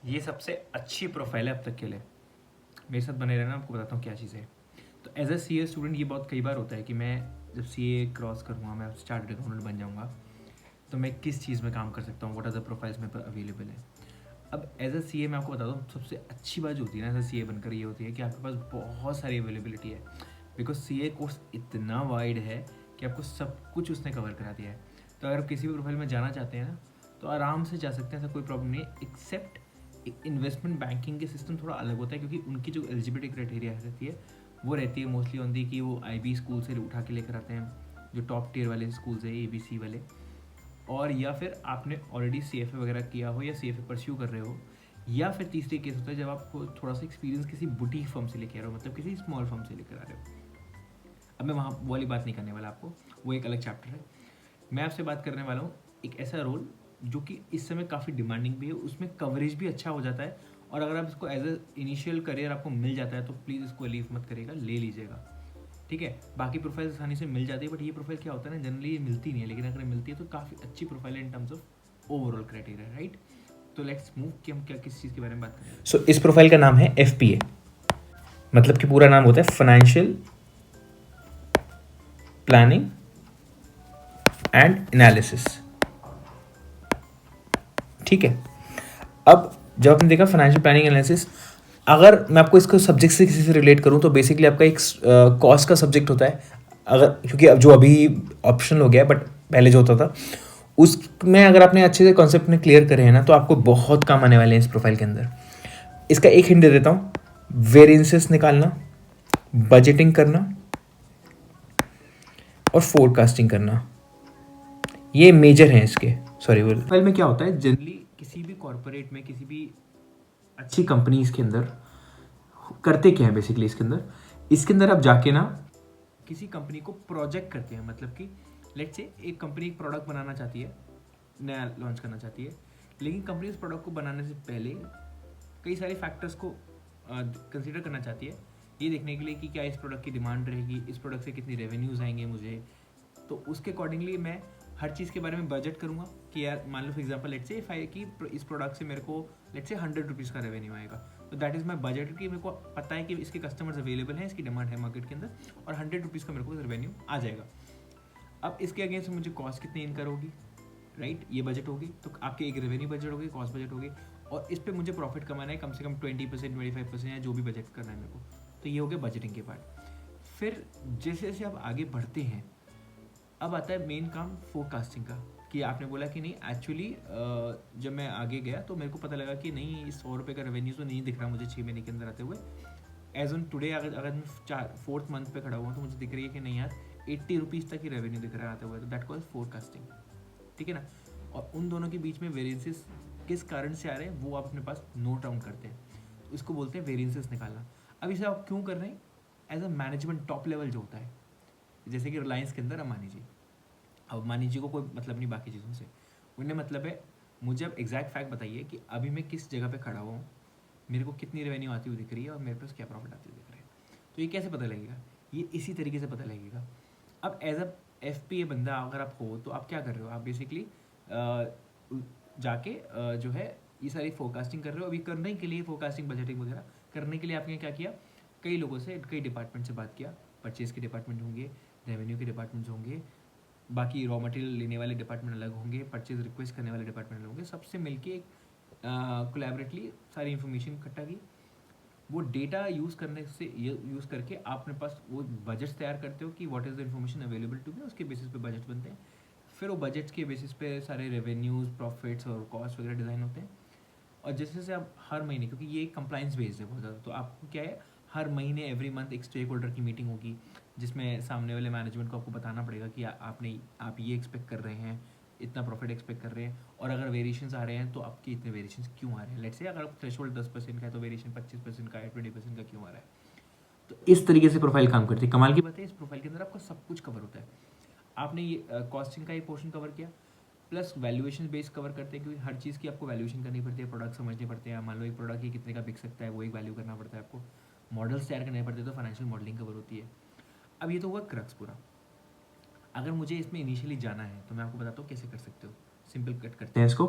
ये सबसे अच्छी प्रोफाइल है अब तक के लिए। मेरे साथ बने रहना, आपको बताता हूँ क्या चीज़ है। तो as a C a student ये बहुत कई बार होता है कि मैं जब सी ए क्रॉस करूँगा, मैं चार्टर्ड अकाउंटेंट बन जाऊँगा, तो मैं किस चीज़ में काम कर सकता हूँ, व्हाट आर द प्रोफाइल्स मेरे पास अवेलेबल है। अब एज अ सी ए मैं आपको बताता हूँ, सबसे अच्छी बात जो होती है ना एज अ सी ए बनकर ये होती है कि आपके पास बहुत सारी अवेलेबिलिटी है। बिकॉज सी ए कोर्स इतना वाइड है कि आपको सब कुछ उसने कवर करा दिया है। तो अगर आप किसी भी प्रोफाइल में जाना चाहते हैं ना, तो आराम से जा सकते हैं, ऐसा कोई प्रॉब्लम नहीं है। एक्सेप्ट इन्वेस्टमेंट बैंकिंग के सिस्टम थोड़ा अलग होता है, क्योंकि उनकी जो एलिजिबिलिटी क्राइटेरिया रहती है वो रहती है मोस्टली ऑन दी कि वो IB स्कूल से उठा के लेकर आते हैं, जो टॉप टियर वाले स्कूल्स है ABC वाले, और या फिर आपने ऑलरेडी CFA वगैरह किया हो या CFA परस्यू कर रहे हो, या फिर तीसरी केस होता है जब आपको थोड़ा सा एक्सपीरियंस किसी बुटीक फर्म से लेकर आ रहे हो, मतलब किसी स्मॉल फर्म से लेकर आ रहे हो। अब मैं वहाँ वाली बात नहीं करने वाला आपको, वो एक अलग चैप्टर है। मैं आपसे बात करने वाला हूँ एक ऐसा रोल जो कि इस समय काफ़ी डिमांडिंग भी है, उसमें कवरेज भी अच्छा हो जाता है, और अगर आप इसको एज अ इनिशियल करियर आपको मिल जाता है तो प्लीज़ इसको लीव मत करिएगा, ले लीजिएगा। ठीक है, बाकी प्रोफाइल आसानी से मिल जाती है, बट ये प्रोफाइल क्या होता है ना, जनरली ये मिलती नहीं है, लेकिन अगर मिलती है तो काफ़ी अच्छी प्रोफाइल है इन terms of overall criteria, right. तो लेट्स मूव कि हम क्या किस चीज़ के बारे में बात करें। सो इस प्रोफाइल का नाम है FPA, मतलब कि पूरा नाम होता है फाइनेंशियल प्लानिंग एंड एनालिसिस। ठीक है, अब जब आपने देखा फाइनेंशियल प्लानिंग एनालिसिस, अगर मैं आपको इसको सब्जेक्ट से किसी से रिलेट करूं तो बेसिकली आपका एक कॉस्ट का सब्जेक्ट होता है। अगर क्योंकि अब जो अभी ऑप्शनल हो गया है, बट पहले जो होता था उसमें अगर आपने अच्छे से कॉन्सेप्ट में क्लियर करे हैं ना, तो आपको बहुत काम आने वाले हैं इस प्रोफाइल के अंदर। इसका एक हिंट दे देता हूँ, वेरिएंसेस निकालना, बजटिंग करना और फोरकास्टिंग करना, ये मेजर हैं इसके। सॉरी बोल, प्रोफाइल में क्या होता है, जनरली किसी भी कॉर्पोरेट में, किसी भी अच्छी कंपनीज के अंदर करते क्या है बेसिकली, इसके अंदर आप जाके ना किसी कंपनी को प्रोजेक्ट करते हैं, मतलब कि लेट्स से एक कंपनी एक प्रोडक्ट बनाना चाहती है, नया लॉन्च करना चाहती है, लेकिन कंपनी उस प्रोडक्ट को बनाने से पहले कई सारे फैक्टर्स को कंसीडर करना चाहती है, ये देखने के लिए कि क्या इस प्रोडक्ट की डिमांड रहेगी, इस प्रोडक्ट से कितनी रेवेन्यूज आएंगे मुझे। तो उसके अकॉर्डिंगली मैं हर चीज़ के बारे में बजट करूँगा कि यार मान लो फॉर एग्जाम्पल लेट्स से कि इस प्रोडक्ट से मेरे को लेट्स से 100 रुपीज़ का रेवेन्यू आएगा, तो दैट इज़ माई बजट कि मेरे को पता है कि इसके कस्टमर्स अवेलेबल हैं, इसकी डिमांड है मार्केट के अंदर, और 100 रुपीज़ का मेरे को रेवेन्यू आ जाएगा। अब इसके अगेंस्ट मुझे कॉस्ट कितनी इनकर होगी, राइट, ये बजट होगी। तो आपके एक रेवेन्यू बजट होगी, कॉस्ट बजट होगी, और इस पर मुझे प्रॉफिट कमाना है कम से कम 20%, 25% या जो भी बजट करना है मेरे को। तो ये हो गया बजटिंग के पार्ट। फिर जैसे जैसे आप आगे बढ़ते हैं, अब आता है मेन काम फोरकास्टिंग का, कि आपने बोला कि नहीं एक्चुअली जब मैं आगे गया तो मेरे को पता लगा कि नहीं, 100 रुपये का रेवेन्यू तो नहीं दिख रहा मुझे 6 महीने के अंदर आते हुए। एज ऑन टुडे अगर मैं 4th मंथ पे खड़ा हुआ तो मुझे दिख रही है कि नहीं यार 80 रुपीज़ तक ही रेवेन्यू दिख रहा है आते हुए, तो दैट कॉज फोरकास्टिंग। ठीक है ना। और उन दोनों के बीच में वेरियंसेस किस कारण से आ रहे हैं वो आप अपने पास नोट डाउन करते हैं, तो इसको बोलते हैं वेरियंसेस निकालना। अब इसे आप क्यों कर रहे हैं, as a management top level जो होता है, जैसे कि रिलायंस के अंदर अंबानी जी। अब अंबानी जी को कोई मतलब नहीं बाकी चीज़ों से, उन्हें मतलब है मुझे अब एग्जैक्ट फैक्ट बताइए कि अभी मैं किस जगह पे खड़ा हुआ हूँ, मेरे को कितनी रेवेन्यू आती हुई दिख रही है और मेरे पास क्या प्रॉफिट आती हुई दिख रही है। तो ये कैसे पता लगेगा, ये इसी तरीके से पता लगेगा। अब एज अ FPA बंदा अगर आप हो तो आप क्या कर रहे हो, आप बेसिकली जाके जो है ये सारी फोरकास्टिंग कर रहे हो। अभी करने के लिए फोरकास्टिंग बजटिंग वगैरह करने के लिए आपने क्या किया, कई लोगों से, कई डिपार्टमेंट से बात किया, परचेज के डिपार्टमेंट होंगे, रेवेन्यू के डिपार्टमेंट्स होंगे, बाकी रॉ मटेरियल लेने वाले डिपार्टमेंट अलग होंगे, परचेज रिक्वेस्ट करने वाले डिपार्टमेंट अलग होंगे, सबसे मिलके एक कोलैबोरेटली सारी इन्फॉर्मेशन इकट्ठा की। वो डेटा यूज़ करने से यूज़ करके आप अपने पास वो बजट तैयार करते हो कि what is the information available to me, उसके बेसिस पे बजट बनते हैं। फिर वो बजट के बेसिस पे सारे रेवेन्यूज़, प्रॉफिट्स और कॉस्ट वगैरह डिज़ाइन होते हैं। और जैसे जैसे आप हर महीने, क्योंकि ये कंप्लाइंस बेस्ड है बहुत ज़्यादा, तो आपको क्या है, हर महीने एवरी मंथ एक स्टेक होल्डर की मीटिंग होगी, जिसमें सामने वाले मैनेजमेंट को आपको बताना पड़ेगा कि आप ये एक्सपेक्ट कर रहे हैं, इतना प्रॉफिट एक्सपेक्ट कर रहे हैं, और अगर वेरिएशंस आ रहे हैं तो आपके इतने वेरिएशंस क्यों आ रहे हैं। लेट्स से अगर थ्रेशोल्ड 10% का है तो वेरिएशन 25% का है, 20% का क्यों आ रहा है। तो इस तरीके से प्रोफाइल काम करती है। कमाल की बात है, इस प्रोफाइल के अंदर आपका सब कुछ कवर होता है। आपने ये कॉस्टिंग का एक पोर्शन कवर किया, प्लस वैल्यूएशन बेस कवर करते हैं, क्योंकि हर चीज़ की आपको वैल्यूएशन करनी पड़ती है, प्रोडक्ट समझने पड़ते हैं। मान लो एक प्रोडक्ट ये कितने का बिक सकता है, वो एक वैल्यू करना पड़ता है आपको, मॉडल्स तैयार करने पड़ते हैं, तो फाइनेंशियल मॉडलिंग कवर होती है। अब ये तो हुआ क्रक्स पूरा। अगर मुझे इसमें इनिशियली जाना है तो मैं आपको बताता हूँ कैसे कर सकते हो, सिंपल कट करते हैं इसको।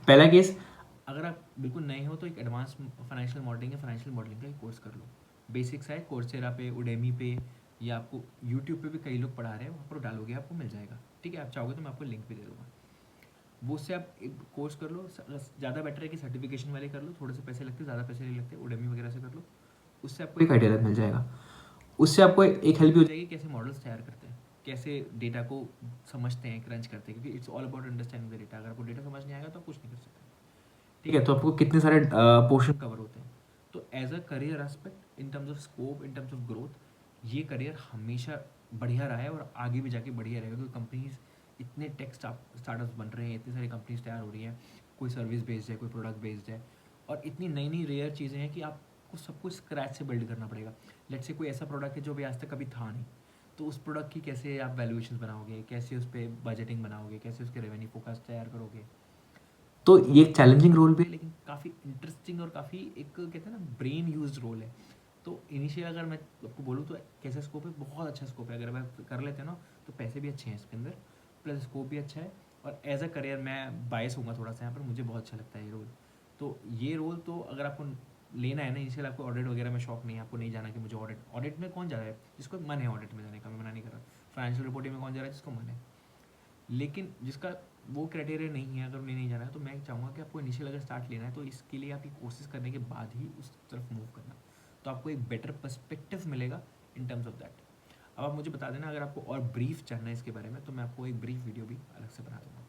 पहला केस, अगर आप बिल्कुल नए हो तो एक एडवांस फाइनेंशियल मॉडलिंग या फाइनेंशियल मॉडलिंग का एक कोर्स कर लो। बेसिक्स है कोर्सेरा पे, उडेमी पे, या आपको यूट्यूब पे भी कई लोग पढ़ा रहे हैं, वहाँ पर डालोगे आपको मिल जाएगा। ठीक है, आप चाहोगे तो मैं आपको लिंक भी दे दूँगा। वो उससे आप एक कोर्स कर लो। ज़्यादा बेटर है कि सर्टिफिकेशन वाले कर लो, थोड़े से पैसे लगते, ज़्यादा पैसे नहीं लगते, उडेमी वगैरह से कर लो। उससे आपको एक आइडिया मिल जाएगा। उससे आपको एक हेल्प हो जाएगी कैसे मॉडल्स तैयार करते हैं, कैसे डेटा को समझते हैं, क्रंच करते हैं, क्योंकि it's all about understanding the data. अगर आपको डेटा समझ नहीं आएगा तो आप कुछ नहीं कर सकते। ठीक है, तो आपको कितने सारे पोर्शन कवर होते हैं। तो as a career aspect, in terms of scope, in terms of growth, ये करियर हमेशा बढ़िया रहा है और आगे भी जाके बढ़िया रहेगा, क्योंकि कंपनीज इतने टेक स्टार्टअप्स बन रहे हैं, इतनी सारी कंपनीज तैयार हो रही हैं, कोई सर्विस बेस्ड है, कोई प्रोडक्ट बेस्ड है, और इतनी नई नई रेयर चीज़ें हैं कि आपको सब कुछ स्क्रैच से बिल्ड करना पड़ेगा। लेट्स से कोई ऐसा प्रोडक्ट है जो भी आज तक कभी था नहीं, तो उस प्रोडक्ट की कैसे आप वैल्यूएशन बनाओगे, कैसे उस पर बजटिंग बनाओगे, कैसे उसके रेवेन्यू फोकस तैयार करोगे। तो ये एक चैलेंजिंग रोल भी है, लेकिन काफ़ी इंटरेस्टिंग और काफ़ी एक कहते हैं ना ब्रेन यूज रोल है। तो इनिशियल अगर मैं आपको बोलूँ तो कैसा स्कोप है, बहुत अच्छा स्कोप है। अगर आप कर लेते हैं ना तो पैसे भी अच्छे हैं इसके अंदर, प्लस स्कोप भी अच्छा है। और एज अ करियर मैं बायस होऊंगा थोड़ा सा यहाँ पर, मुझे बहुत अच्छा लगता है ये रोल। तो ये रोल तो अगर आपको लेना है ना, इनिशियल आपको ऑडिट वगैरह में शौक नहीं है, आपको नहीं जाना कि मुझे ऑडिट में कौन जा रहा है, जिसको मन है ऑडिट में जाने का, मैं मना नहीं कर रहा। फाइनेंशियल रिपोर्टिंग में कौन जा रहा है, जिसको मन है। लेकिन जिसका वो क्राइटेरिया नहीं है, अगर उन्हें नहीं जाना है, तो मैं चाहूँगा कि आपको इनिशियल अगर स्टार्ट लेना है तो इसके लिए आप ये कोर्सेज करने के बाद ही उस तरफ मूव करना, तो आपको एक बेटर पर्सपेक्टिव मिलेगा इन टर्म्स ऑफ दैट। अब आप मुझे बता देना अगर आपको और ब्रीफ जानना है इसके बारे में, तो मैं आपको एक ब्रीफ वीडियो भी अलग से बना दूँगा।